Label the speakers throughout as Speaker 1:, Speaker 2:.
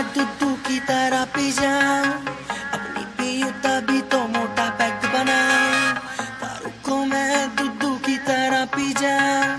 Speaker 1: दूध की तरह पी जाऊं, अपनी पीऊं तभी तो मोटा पैग बनाऊं। दारू को मैं दूध की तरह पी जाऊं,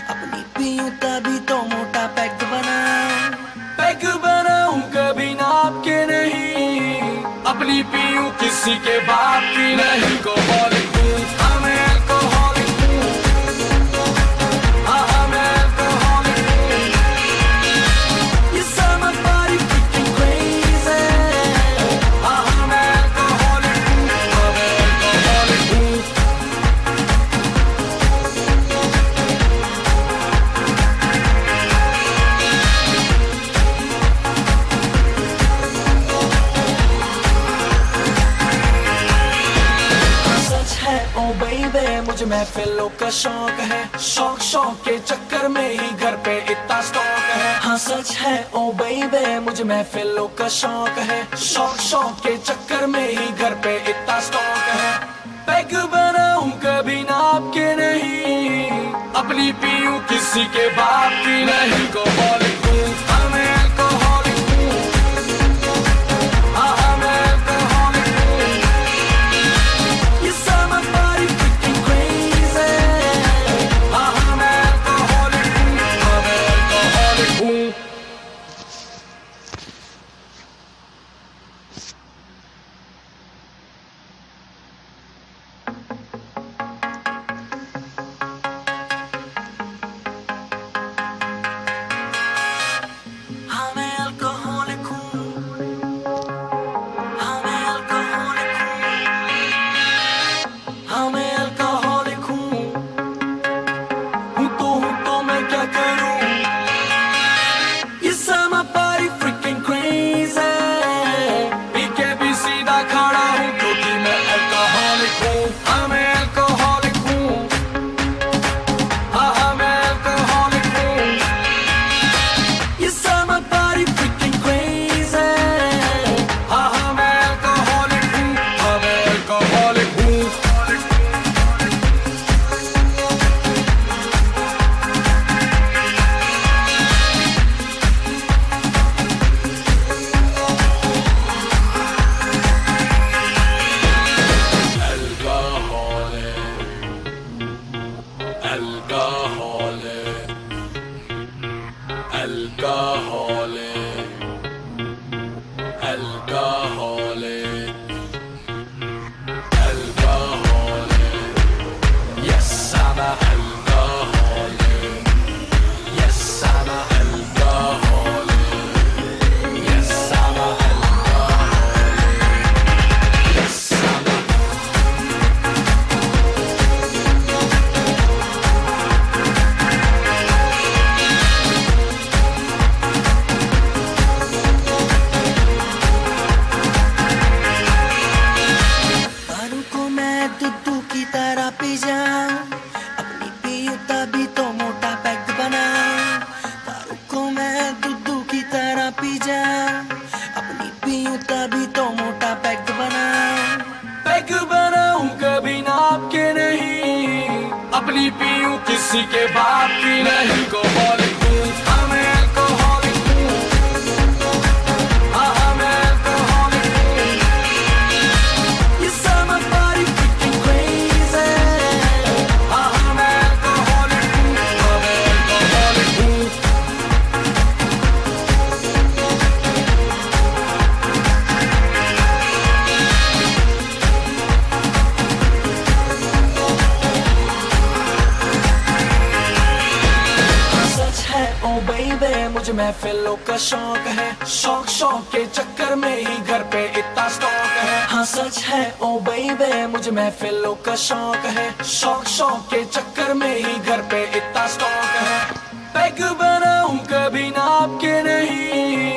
Speaker 1: अपनी पीऊं तभी तो मोटा पैग बनाऊं।
Speaker 2: पैग बनाऊं कभी नाप के नहीं, अपनी पीऊं किसी के बाप की नहीं। अल्कोहलिक हूँ, हाँ मैं अल्कोहलिक हूँ, हाँ मैं अल्कोहलिक हूँ। ये summer party freaking crazy, हाँ मैं अल्कोहलिक हूँ, हाँ मैं अल्कोहलिक हूँ। सच है ओ बेबी, मुझे महफिलों का शौक है। शौक के चक्कर में ही घर पे इतना स्टॉक है। हाँ सच है ओ बेबी, मुझे महफिलों का शौक है। शौक के चक्कर में ही घर पे इतना स्टॉक है। पैग बनाऊं कभी नाप के नहीं, अपनी पीऊं किसी के बाप की नहीं। अल्कोहलिक हूँ, हाँ मैं अल्कोहलिक हूँ, हाँ मैं अल्कोहलिक हूँ। ये summer party freaking crazy, हाँ मैं अल्कोहलिक हूँ, हाँ मैं अल्कोहलिक हूँ।
Speaker 1: हाँ मैं अल्कोहलिक हूँ, हाँ मैं अल्कोहलिक हूँ, हाँ मैं अल्कोहलिक हूँ।
Speaker 2: हूँ तो मैं क्या करूँ? ये summer party freaking crazy, P के भी सीधा खड़ा हूँ क्योंकि मैं अल्कोहलिक हूँ। हाँ मैं अल्कोहलिक हूँ, हाँ मैं अल्कोहलिक हूँ। ये summer party freaking crazy, हाँ मैं अल्कोहलिक हूँ, हाँ मैं अल्कोहलिक हूँ। Alcoholic, alcoholic, alcoholic, alcoholic. Yes, I'm a alcoholic. Yes, I'm a alcoholic. Yes, I'm a alcoholic. Yes, I'm a
Speaker 1: दारू को मैं दूध की तरह पी जाऊं, अपनी पीऊं तभी तो मोटा पैग बनाऊं। दारू को मैं दूध की तरह पी जाऊं, अपनी पीऊं तभी तो मोटा पैग बनाऊं।
Speaker 2: पैग बनाऊं कभी नाप के नहीं, अपनी पीऊं किसी के बाप की नहीं। अल्कोहलिक हूँ, हाँ मैं अल्कोहलिक हूँ, हाँ मैं अल्कोहलिक हूँ। ये summer party freaking crazy, हाँ मैं अल्कोहलिक हूँ, हाँ मैं अल्कोहलिक हूँ। सच है ओ बेबी, मुझे महफिलों का शौक है। शौक के चक्कर में ही घर पे इतना स्टॉक है। हाँ सच है ओ बेबी, मुझे महफिलों का शौक है। शौक के चक्कर में ही घर पे इतना स्टॉक है। पैग बनाऊं कभी नाप के नहीं,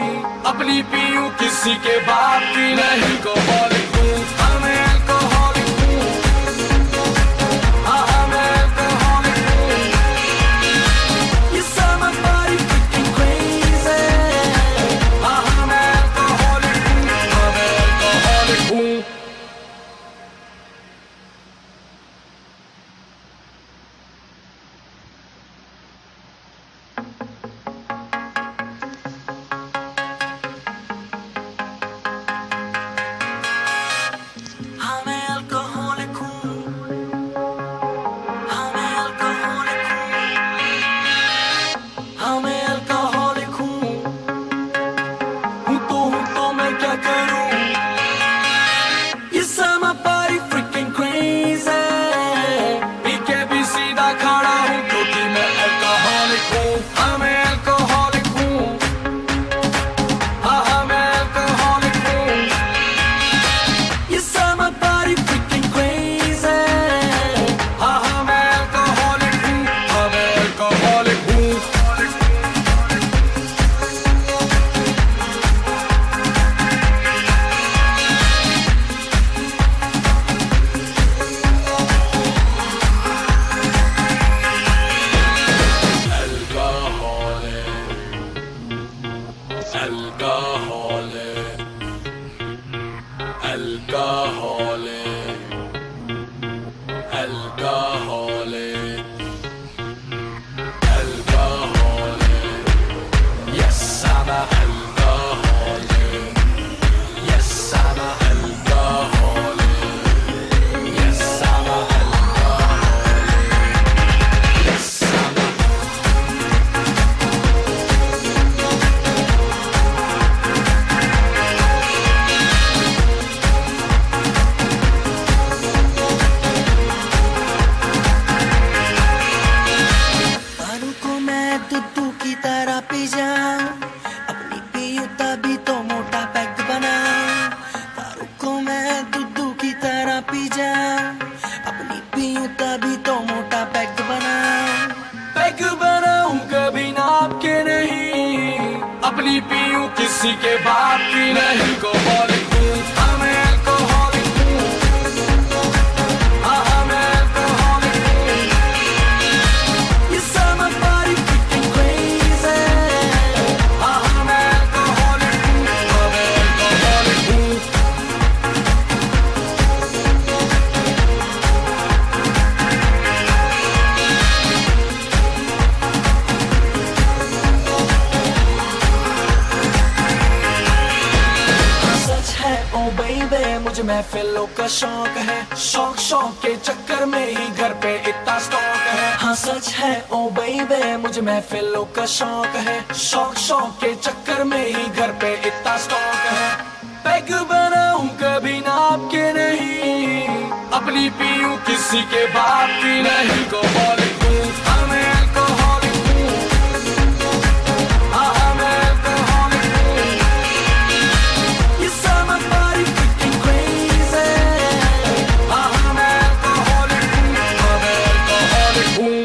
Speaker 2: अपनी पीऊं किसी के बाप की नहीं। अल्कोहलिक हूँ, हाँ मैं अल्कोहलिक हूँ, हाँ मैं अल्कोहलिक हूँ। ये summer party freaking crazy, हाँ मैं अल्कोहलिक हूँ, हाँ मैं अल्कोहलिक हूँ। की नहीं alcoholic हूँ, हाँ मैं alcoholic हूँ, हाँ मैं alcoholic हूँ. You set my body freaking crazy. हाँ मैं alcoholic हूँ, हाँ मैं alcoholic हूँ. सच है ओ बेबी मुझे महफिलों का शौक है, शौक शौक के चक्कर में ही घर पे इतना स्टॉक है. हाँ सच है ओ बेबी मुझे महफिलों का शौक है, शौक शौक के चक्कर में ही घर पे इतना स्टॉक है. पैग बनाऊं कभी नाप के नहीं, अपनी पीऊं किसी के बाप की नहीं. alcoholic हूँ, हाँ मैं alcoholic हूँ, हाँ मैं alcoholic हूँ. You set my body freaking crazy. हाँ मैं alcoholic हूँ, हाँ मैं alcoholic हूँ.